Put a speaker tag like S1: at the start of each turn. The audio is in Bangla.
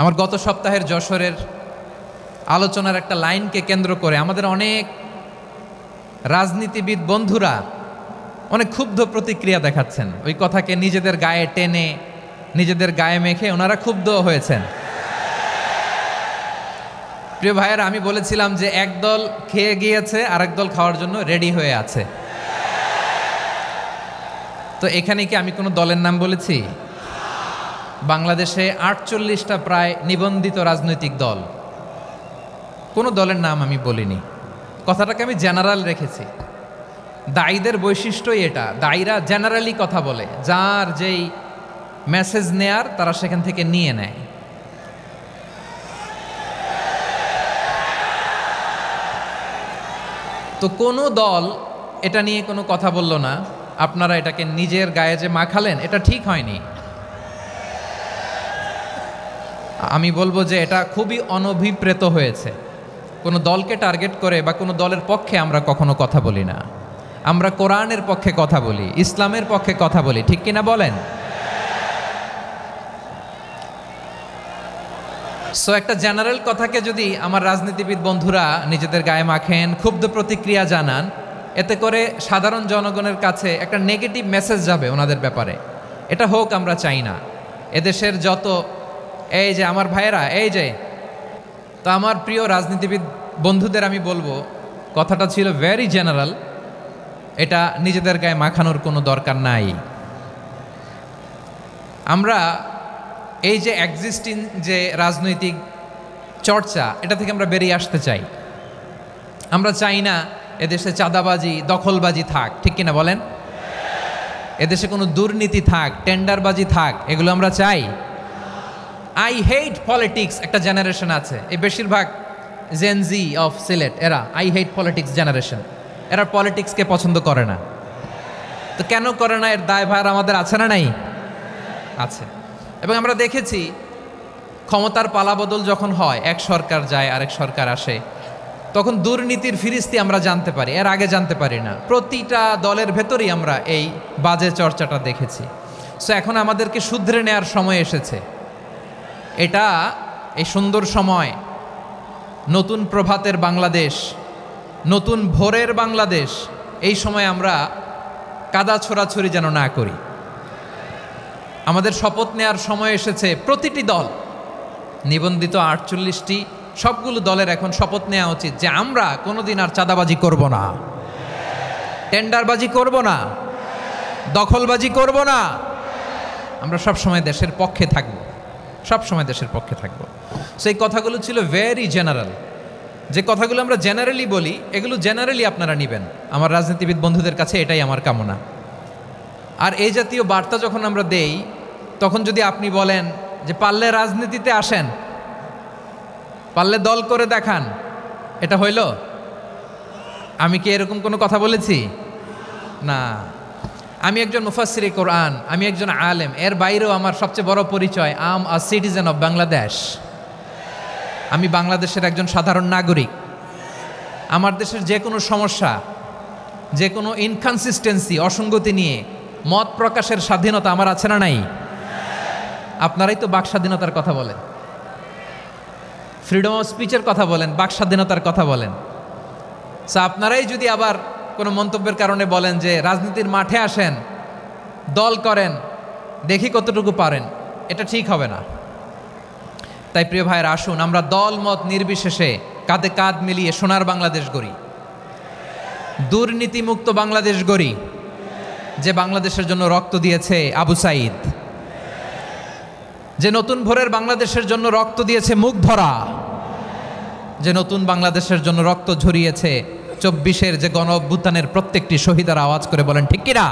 S1: আমার গত সপ্তাহের যশোরের আলোচনার একটা লাইনকে কেন্দ্র করে আমাদের অনেক রাজনীতিবিদ বন্ধুরা অনেক ক্ষুব্ধ প্রতিক্রিয়া দেখাচ্ছেন। ওই কথাকে নিজেদের গায়ে টেনে, নিজেদের গায়ে মেখে ওনারা ক্ষুব্ধ হয়েছেন। প্রিয় ভাইয়েরা, আমি বলেছিলাম যে একদল খেয়ে গিয়েছে, আরেক দল খাওয়ার জন্য রেডি হয়ে আছে। তো এখানে কি আমি কোনো দলের নাম বলেছি? বাংলাদেশে 48টা প্রায় নিবন্ধিত রাজনৈতিক দল, কোনো দলের নাম আমি বলিনি। কথাটাকে আমি জেনারেল রেখেছি। দায়ীদের বৈশিষ্ট্যই এটা, দায়ীরা জেনারেলি কথা বলে, যার যেই মেসেজ নেয়ার তারা সেখান থেকে নিয়ে নেয়। তো কোনো দল এটা নিয়ে কোনো কথা বলল না, আপনারা এটাকে নিজের গায়ে যে মাখালেন এটা ঠিক হয়নি। আমি বলবো যে এটা খুবই অনভিপ্রেত হয়েছে। কোনো দলকে টার্গেট করে বা কোনো দলের পক্ষে আমরা কখনো কথা বলি না। আমরা কোরআনের পক্ষে কথা বলি, ইসলামের পক্ষে কথা বলি, ঠিক কিনা বলেন? সো একটা জেনারেল কথাকে যদি আমার রাজনীতিবিদ বন্ধুরা নিজেদের গায়ে মাখেন, ক্ষুব্ধ প্রতিক্রিয়া জানান, এতে করে সাধারণ জনগণের কাছে একটা নেগেটিভ মেসেজ যাবে ওনাদের ব্যাপারে। এটা হোক আমরা চাই না। এদেশের যত এই যে আমার ভাইয়েরা, এই যে, তো আমার প্রিয় রাজনীতিবিদ বন্ধুদের আমি বলবো, কথাটা ছিল ভেরি জেনারেল, এটা নিজেদের গায়ে মাখানোর কোনো দরকার নাই। আমরা এই যে এক্সিস্টিং যে রাজনৈতিক চর্চা, এটা থেকে আমরা বেরিয়ে আসতে চাই। আমরা চাই না এদেশে চাঁদাবাজি, দখলবাজি থাক, ঠিক কিনা বলেন? এদেশে কোনো দুর্নীতি থাক, টেন্ডারবাজি থাক, এগুলো আমরা চাই। আই হেট পলিটিক্স একটা জেনারেশন আছে, এই বেশিরভাগ জেনজি অফ সিলেট, এরা আই হেট পলিটিক্স জেনারেশন, এরা পলিটিক্সকে পছন্দ করে না। তো কেন করে না, এর দায়ভার আমাদের আছে না নাই? আছে। এবং আমরা দেখেছি ক্ষমতার পালাবদল যখন হয়, এক সরকার যায় আরেক সরকার আসে, তখন দুর্নীতির ফিরিস্তি আমরা জানতে পারি, এর আগে জানতে পারি না। প্রতিটা দলের ভেতরেই আমরা এই বাজে চর্চাটা দেখেছি। সো এখন আমাদেরকে শুধরে নেওয়ার সময় এসেছে। এটা এই সুন্দর সময়, নতুন প্রভাতের বাংলাদেশ, নতুন ভোরের বাংলাদেশ, এই সময় আমরা কাদা ছোড়াছুড়ি যেন না করি। আমাদের শপথ নেওয়ার সময় এসেছে। প্রতিটি দল, নিবন্ধিত 48টি, সবগুলো দলের এখন শপথ নেওয়া উচিত যে আমরা কোনোদিন আর চাঁদাবাজি করব না, টেন্ডারবাজি করব না, দখলবাজি করব না। আমরা সবসময় দেশের পক্ষে থাকব, সবসময় দেশের পক্ষে থাকব। সেই কথাগুলো ছিল ভেরি জেনারেল। যে কথাগুলো আমরা জেনারেলি বলি, এগুলো জেনারেলি আপনারা নেবেন। আমার রাজনীতিবিদ বন্ধুদের কাছে এটাই আমার কামনা। আর এই জাতীয় বার্তা যখন আমরা দেই, তখন যদি আপনি বলেন যে পারলে রাজনীতিতে আসেন, পারলে দল করে দেখান, এটা হইল? আমি কি এরকম কোনো কথা বলেছি? না। আমি একজন মুফাসসিরে কোরআন, আমি একজন আলেম, এর বাইরেও আমার সবচেয়ে বড় পরিচয় আম আ সিটিজেন অফ বাংলাদেশ। আমি বাংলাদেশের একজন সাধারণ নাগরিক। আমার দেশের যে কোনো সমস্যা, যে কোনো ইনকনসিস্টেন্সি, অসঙ্গতি নিয়ে মত প্রকাশের স্বাধীনতা আমার আছে না নাই? আপনারাই তো বাক স্বাধীনতার কথা বলেন, ফ্রিডম অফ স্পিচের কথা বলেন, বাক স্বাধীনতার কথা বলেন। সো আপনারাই যদি আবার কোনো মন্তব্যের কারণে বলেন যে রাজনীতির মাঠে আসেন, দল করেন, দেখি কতটুকু পারেন, এটা ঠিক হবে না। তাই প্রিয় ভাইয়ের, আসুন আমরা দল মত নির্বিশেষে কাঁধে কাঁধ মিলিয়ে সোনার বাংলাদেশ গড়ি, দুর্নীতিমুক্ত বাংলাদেশ গড়ি, যে বাংলাদেশের জন্য রক্ত দিয়েছে আবু সাঈদ, যে নতুন ভোরের বাংলাদেশের জন্য রক্ত দিয়েছে মুগ্ধরা, যে নতুন বাংলাদেশের জন্য রক্ত ঝরিয়েছে 24-এর যে গণ অভ্যুত্থানের প্রত্যেকটি শহীদার। আওয়াজ করে বলেন ঠিক কিনা?